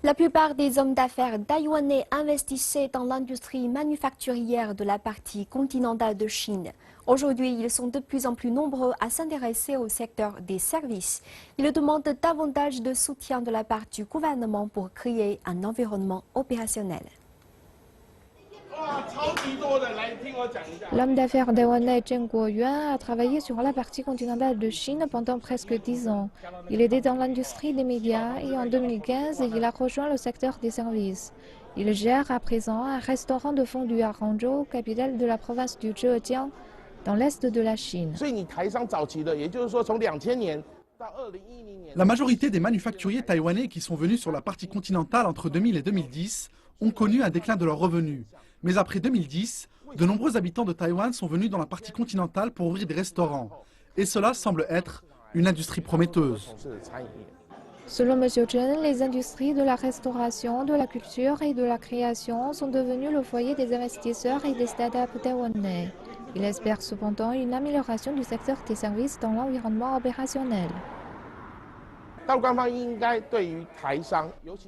La plupart des hommes d'affaires taïwanais investissaient dans l'industrie manufacturière de la partie continentale de Chine. Aujourd'hui, ils sont de plus en plus nombreux à s'intéresser au secteur des services. Ils demandent davantage de soutien de la part du gouvernement pour créer un environnement opérationnel. L'homme d'affaires taïwanais Chen Guoyuan a travaillé sur la partie continentale de Chine pendant presque 10 ans. Il était dans l'industrie des médias et en 2015, il a rejoint le secteur des services. Il gère à présent un restaurant de fondue à Hangzhou, capitale de la province du Zhejiang, dans l'est de la Chine. La majorité des manufacturiers taïwanais qui sont venus sur la partie continentale entre 2000 et 2010 ont connu un déclin de leurs revenus. Mais après 2010, de nombreux habitants de Taïwan sont venus dans la partie continentale pour ouvrir des restaurants. Et cela semble être une industrie prometteuse. Selon M. Chen, les industries de la restauration, de la culture et de la création sont devenues le foyer des investisseurs et des startups taïwanais. Il espère cependant une amélioration du secteur des services dans l'environnement opérationnel.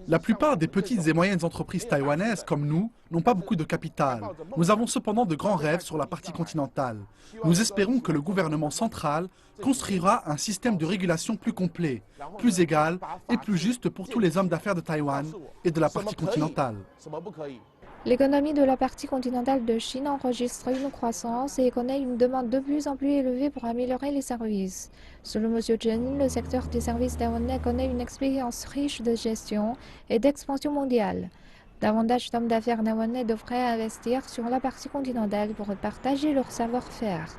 La plupart des petites et moyennes entreprises taïwanaises, comme nous, n'ont pas beaucoup de capital. Nous avons cependant de grands rêves sur la partie continentale. Nous espérons que le gouvernement central construira un système de régulation plus complet, plus égal et plus juste pour tous les hommes d'affaires de Taïwan et de la partie continentale. L'économie de la partie continentale de Chine enregistre une croissance et connaît une demande de plus en plus élevée pour améliorer les services. Selon M. Chen, le secteur des services taïwanais connaît une expérience riche de gestion et d'expansion mondiale. Davantage d'hommes d'affaires taïwanais devraient investir sur la partie continentale pour partager leur savoir-faire.